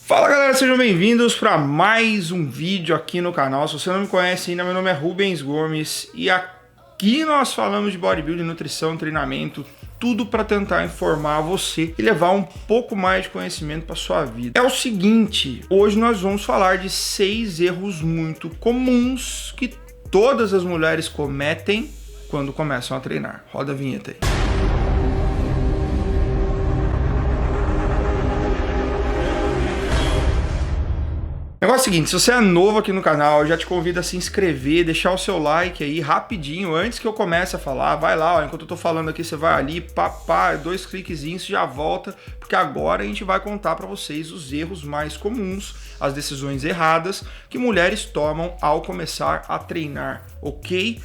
Fala galera, sejam bem-vindos para mais um vídeo aqui no canal. Se você não me conhece ainda, meu nome é Rubens Gomes e aqui nós falamos de bodybuilding, nutrição, treinamento, tudo para tentar informar você e levar um pouco mais de conhecimento para sua vida. É o seguinte, hoje nós vamos falar de 6 erros muito comuns que todas as mulheres cometem quando começam a treinar. Roda a vinheta aí. O negócio é o seguinte, se você é novo aqui no canal, eu já te convido a se inscrever, deixar o seu like aí rapidinho, antes que eu comece a falar, vai lá, ó, enquanto eu tô falando aqui, você vai ali, papá, 2 cliquezinhos, já volta, porque agora a gente vai contar pra vocês os erros mais comuns, as decisões erradas que mulheres tomam ao começar a treinar, ok?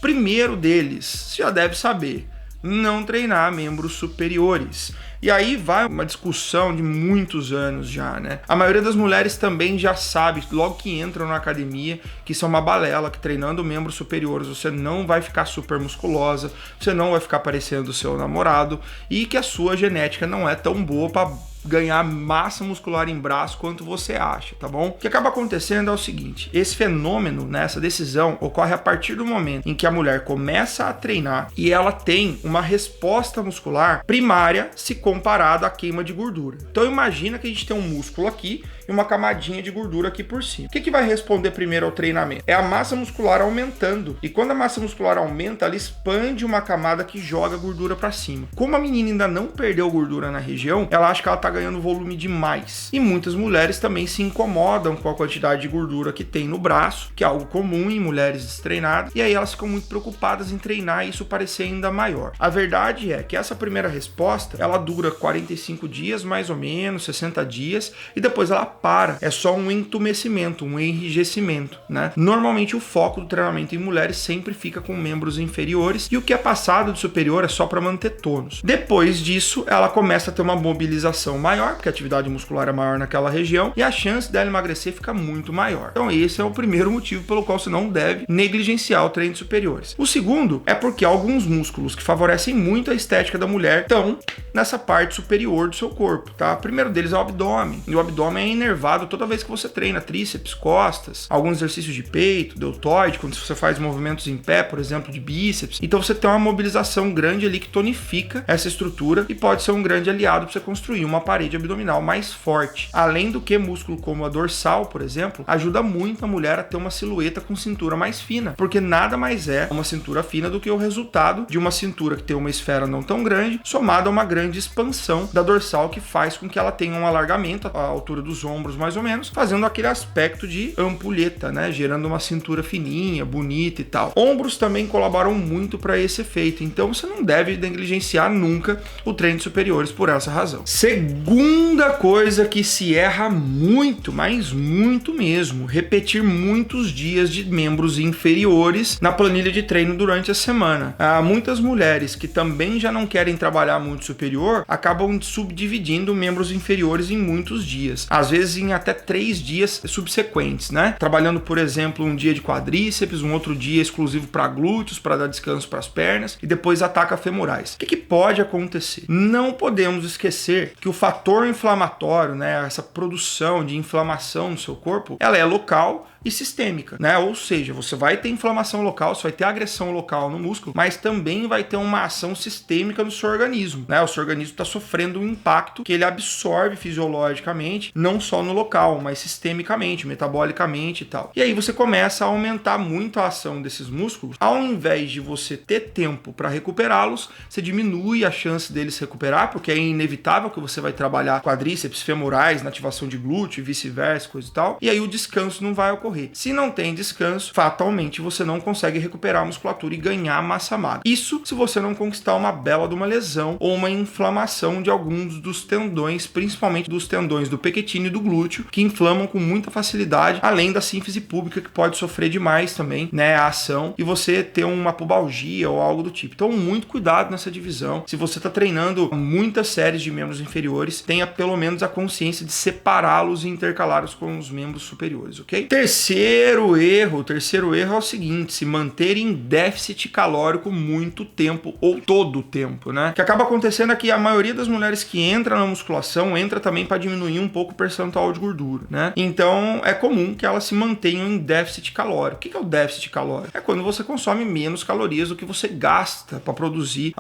Primeiro deles, você já deve saber, não treinar membros superiores. E aí vai uma discussão de muitos anos já, né? A maioria das mulheres também já sabe, logo que entram na academia, que isso é uma balela, que treinando membros superiores você não vai ficar super musculosa, você não vai ficar parecendo o seu namorado e que a sua genética não é tão boa para ganhar massa muscular em braço quanto você acha, tá bom? O que acaba acontecendo é o seguinte, esse fenômeno, né, essa decisão ocorre a partir do momento em que a mulher começa a treinar e ela tem uma resposta muscular primária se comparado à queima de gordura. Então imagina que a gente tem um músculo aqui e uma camadinha de gordura aqui por cima. O que vai responder primeiro ao treinamento? É a massa muscular aumentando. E quando a massa muscular aumenta, ela expande uma camada que joga gordura para cima. Como a menina ainda não perdeu gordura na região, ela acha que ela tá ganhando volume demais. E muitas mulheres também se incomodam com a quantidade de gordura que tem no braço, que é algo comum em mulheres destreinadas, e aí elas ficam muito preocupadas em treinar e isso parecer ainda maior. A verdade é que essa primeira resposta, ela dura 45 dias, mais ou menos, 60 dias, e depois ela para. É só um entumecimento, um enrijecimento, né? Normalmente o foco do treinamento em mulheres sempre fica com membros inferiores, e o que é passado de superior é só para manter tônus. Depois disso, ela começa a ter uma mobilização maior, porque a atividade muscular é maior naquela região, e a chance dela emagrecer fica muito maior. Então esse é o primeiro motivo pelo qual você não deve negligenciar o treino de superiores. O segundo é porque alguns músculos que favorecem muito a estética da mulher estão nessa parte superior do seu corpo, tá? O primeiro deles é o abdômen, e o abdômen é inervado toda vez que você treina tríceps, costas, alguns exercícios de peito, deltoide, quando você faz movimentos em pé, por exemplo, de bíceps. Então você tem uma mobilização grande ali que tonifica essa estrutura e pode ser um grande aliado para você construir uma parede abdominal mais forte. Além do que músculo como a dorsal, por exemplo, ajuda muito a mulher a ter uma silhueta com cintura mais fina, porque nada mais é uma cintura fina do que o resultado de uma cintura que tem uma esfera não tão grande, somada a uma grande expansão da dorsal que faz com que ela tenha um alargamento à altura dos ombros mais ou menos, fazendo aquele aspecto de ampulheta, né, gerando uma cintura fininha, bonita e tal. Ombros também colaboram muito para esse efeito, então você não deve negligenciar nunca o treino de superiores por essa razão. Segunda coisa que se erra muito, mas muito mesmo, repetir muitos dias de membros inferiores na planilha de treino durante a semana. Muitas mulheres que também já não querem trabalhar muito superior acabam subdividindo membros inferiores em muitos dias, às vezes em até 3 dias subsequentes, né? Trabalhando, por exemplo, um dia de quadríceps, um outro dia exclusivo para glúteos, para dar descanso para as pernas e depois ataca femorais. O que pode acontecer? Não podemos esquecer que o fator inflamatório, né, essa produção de inflamação no seu corpo, ela é local e sistêmica, né? Ou seja, você vai ter inflamação local, você vai ter agressão local no músculo, mas também vai ter uma ação sistêmica no seu organismo, né? O seu organismo está sofrendo um impacto que ele absorve fisiologicamente, não só no local, mas sistemicamente, metabolicamente e tal. E aí você começa a aumentar muito a ação desses músculos. Ao invés de você ter tempo para recuperá-los, você diminui a chance deles recuperar, porque é inevitável que você vai trabalhar quadríceps, femorais, na ativação de glúteo e vice-versa, coisa e tal. E aí o descanso não vai ocorrer. Se não tem descanso, fatalmente você não consegue recuperar a musculatura e ganhar massa magra. Isso se você não conquistar uma bela de uma lesão ou uma inflamação de alguns dos tendões, principalmente dos tendões do pequetíneo e do glúteo, que inflamam com muita facilidade, além da sínfise púbica que pode sofrer demais também, né, a ação, e você ter uma pubalgia ou algo do tipo. Então, muito cuidado nessa divisão. Se você está treinando muitas séries de membros inferiores, tenha pelo menos a consciência de separá-los e intercalá-los com os membros superiores, ok? Terceiro terceiro erro é o seguinte: se manter em déficit calórico muito tempo ou todo o tempo, né? O que acaba acontecendo é que a maioria das mulheres que entra na musculação entra também para diminuir um pouco o percentual de gordura, né? Então é comum que elas se mantenham em déficit calórico. O que é o déficit calórico? É quando você consome menos calorias do que você gasta para produzir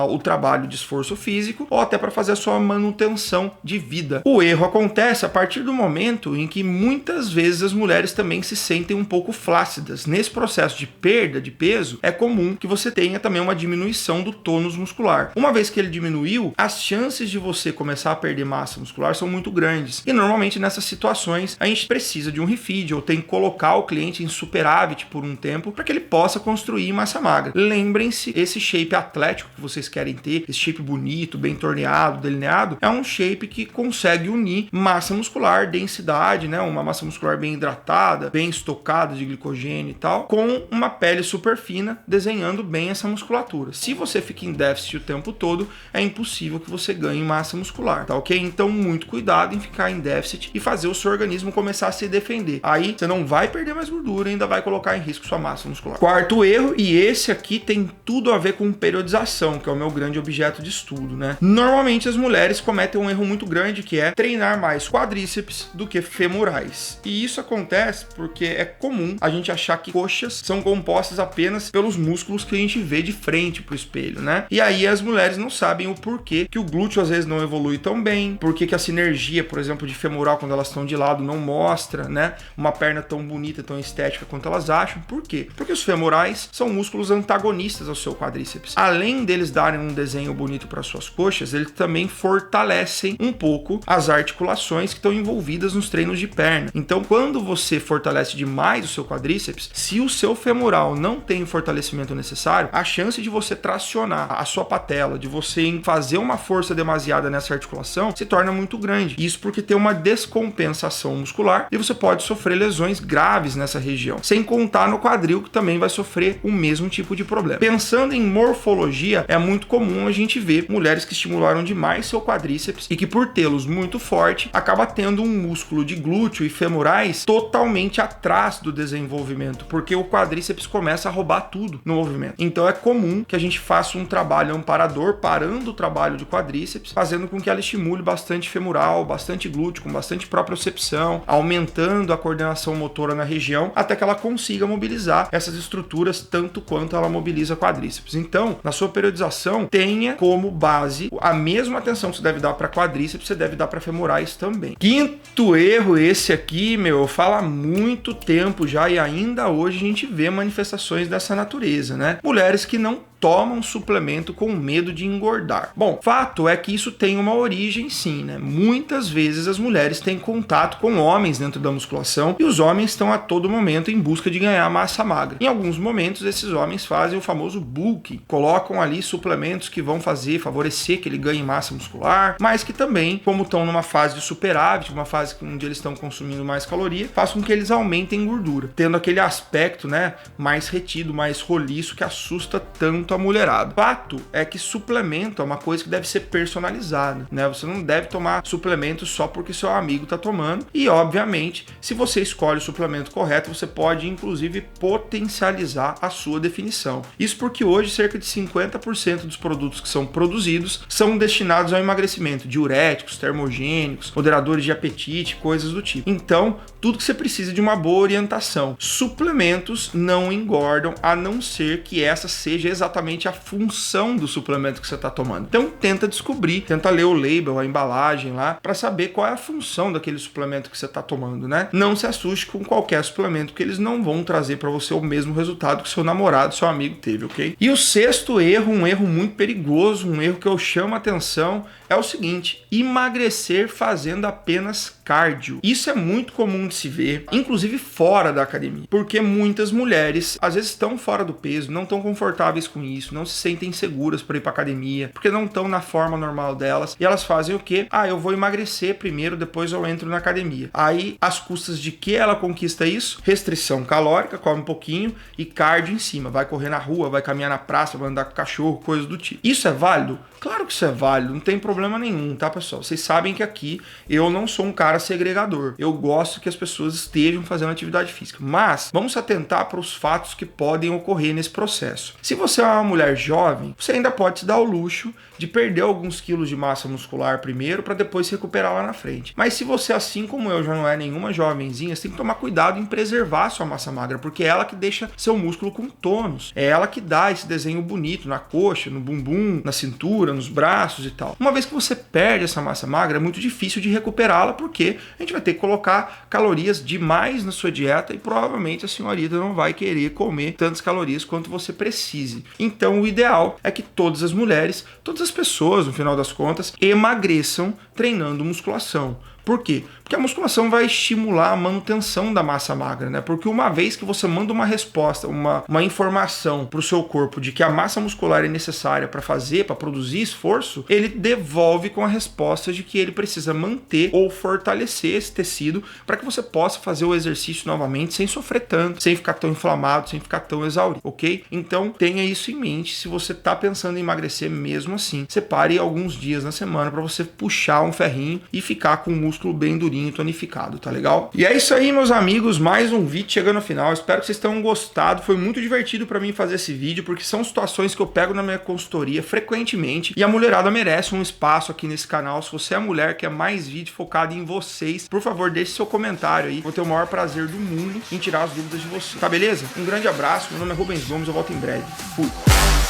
o trabalho de esforço físico ou até para fazer a sua manutenção de vida. O erro acontece a partir do momento em que muitas vezes as mulheres também se sentem um pouco flácidas. Nesse processo de perda de peso, é comum que você tenha também uma diminuição do tônus muscular. Uma vez que ele diminuiu, as chances de você começar a perder massa muscular são muito grandes. E normalmente nessas situações a gente precisa de um refeed ou tem que colocar o cliente em superávit por um tempo para que ele possa construir massa magra. Lembrem-se, esse shape atlético que vocês querem ter, esse shape bonito, bem torneado, delineado, é um shape que consegue unir massa muscular, densidade, né, uma massa muscular bem hidratada, bem estocada de glicogênio e tal, com uma pele super fina, desenhando bem essa musculatura. Se você fica em déficit o tempo todo, é impossível que você ganhe massa muscular, tá ok? Então muito cuidado em ficar em déficit e fazer o seu organismo começar a se defender. Aí você não vai perder mais gordura, ainda vai colocar em risco sua massa muscular. Quarto erro, e esse aqui tem tudo a ver com periodização, que é o meu grande objeto de estudo, né? Normalmente as mulheres cometem um erro muito grande, que é treinar mais quadríceps do que femorais. E isso acontece porque é comum a gente achar que coxas são compostas apenas pelos músculos que a gente vê de frente pro espelho, né? E aí as mulheres não sabem o porquê que o glúteo às vezes não evolui tão bem, porquê que a sinergia, por exemplo, de femoral quando elas estão de lado não mostra, né, uma perna tão bonita, tão estética quanto elas acham. Por quê? Porque os femorais são músculos antagonistas ao seu quadríceps. Além deles darem um desenho bonito para suas coxas, eles também fortalecem um pouco as articulações que estão envolvidas nos treinos de perna. Então, quando você fortalece demais o seu quadríceps, se o seu femoral não tem o fortalecimento necessário, a chance de você tracionar a sua patela, de você fazer uma força demasiada nessa articulação, se torna muito grande. Isso porque tem uma descompensação muscular e você pode sofrer lesões graves nessa região. Sem contar no quadril, que também vai sofrer o mesmo tipo de problema. Pensando em morfologia, é muito comum a gente ver mulheres que estimularam demais seu quadríceps e que, por tê-los muito forte, acaba tendo um músculo de glúteo e femorais totalmente atrás do desenvolvimento, porque o quadríceps começa a roubar tudo no movimento. Então é comum que a gente faça um trabalho amparador, parando o trabalho de quadríceps, fazendo com que ela estimule bastante femoral, bastante glúteo, com bastante propriocepção, aumentando a coordenação motora na região, até que ela consiga mobilizar essas estruturas tanto quanto ela mobiliza quadríceps. Então, na sua periodização, tenha como base a mesma atenção que você deve dar para quadríceps, você deve dar para femorais também. Quinto erro, esse aqui, fala há muito tempo já e ainda hoje a gente vê manifestações dessa natureza, né? Mulheres que não tomam suplemento com medo de engordar. Bom, fato é que isso tem uma origem sim, né? Muitas vezes as mulheres têm contato com homens dentro da musculação e os homens estão a todo momento em busca de ganhar massa magra. Em alguns momentos esses homens fazem o famoso bulking, colocam ali suplementos que vão favorecer que ele ganhe massa muscular, mas que também, como estão numa fase de superávit, uma fase onde eles estão consumindo mais caloria, façam com que eles aumentem gordura, tendo aquele aspecto, né, mais retido, mais roliço que assusta tanto a mulherada. Fato é que suplemento é uma coisa que deve ser personalizada, né? Você não deve tomar suplemento só porque seu amigo está tomando e, obviamente, se você escolhe o suplemento correto, você pode, inclusive, potencializar a sua definição. Isso porque hoje cerca de 50% dos produtos que são produzidos são destinados ao emagrecimento, diuréticos, termogênicos, moderadores de apetite, coisas do tipo. Então, tudo que você precisa de uma boa orientação. Suplementos não engordam, a não ser que essa seja exatamente a função do suplemento que você está tomando. Então tenta descobrir, tenta ler o label, a embalagem lá, para saber qual é a função daquele suplemento que você está tomando, né? Não se assuste com qualquer suplemento, porque eles não vão trazer para você o mesmo resultado que seu namorado, seu amigo teve, ok? E o sexto erro, um erro muito perigoso, um erro que eu chamo a atenção, é o seguinte: emagrecer fazendo apenas cardio. Isso é muito comum de se ver, inclusive fora da academia, porque muitas mulheres às vezes estão fora do peso, não estão confortáveis com isso, não se sentem seguras para ir para academia, porque não estão na forma normal delas, e elas fazem o quê? Eu vou emagrecer primeiro, depois eu entro na academia. Aí, às custas de que ela conquista isso? Restrição calórica, come um pouquinho, e cardio em cima, vai correr na rua, vai caminhar na praça, vai andar com o cachorro, coisas do tipo. Isso é válido? Claro que isso é válido, não tem problema nenhum, tá, pessoal? Vocês sabem que aqui eu não sou um cara segregador. Eu gosto que as pessoas estejam fazendo atividade física. Mas vamos se atentar para os fatos que podem ocorrer nesse processo. Se você é uma mulher jovem, você ainda pode se dar o luxo de perder alguns quilos de massa muscular primeiro para depois se recuperar lá na frente. Mas se você, assim como eu, já não é nenhuma jovenzinha, você tem que tomar cuidado em preservar sua massa magra, porque é ela que deixa seu músculo com tônus. É ela que dá esse desenho bonito na coxa, no bumbum, na cintura, nos braços e tal. Uma vez que você perde essa massa magra, é muito difícil de recuperá-la, porque a gente vai ter que colocar calorias demais na sua dieta e provavelmente a senhorita não vai querer comer tantas calorias quanto você precise. Então o ideal é que todas as mulheres, todas as pessoas, no final das contas, emagreçam treinando musculação. Por quê? Porque a musculação vai estimular a manutenção da massa magra, né? Porque uma vez que você manda uma resposta, uma informação para o seu corpo de que a massa muscular é necessária para fazer, para produzir esforço, ele devolve com a resposta de que ele precisa manter ou fortalecer esse tecido para que você possa fazer o exercício novamente sem sofrer tanto, sem ficar tão inflamado, sem ficar tão exaurido, ok? Então tenha isso em mente. Se você está pensando em emagrecer mesmo assim, separe alguns dias na semana para você puxar um ferrinho e ficar com o músculo bem durinho, tonificado, tá legal? E é isso aí, meus amigos, mais um vídeo chegando ao final. Espero que vocês tenham gostado. Foi muito divertido pra mim fazer esse vídeo, porque são situações que eu pego na minha consultoria frequentemente e a mulherada merece um espaço aqui nesse canal. Se você é mulher, quer mais vídeo focado em vocês, por favor, deixe seu comentário aí. Vou ter o maior prazer do mundo em tirar as dúvidas de você, tá beleza? Um grande abraço, meu nome é Rubens Gomes, eu volto em breve. Fui!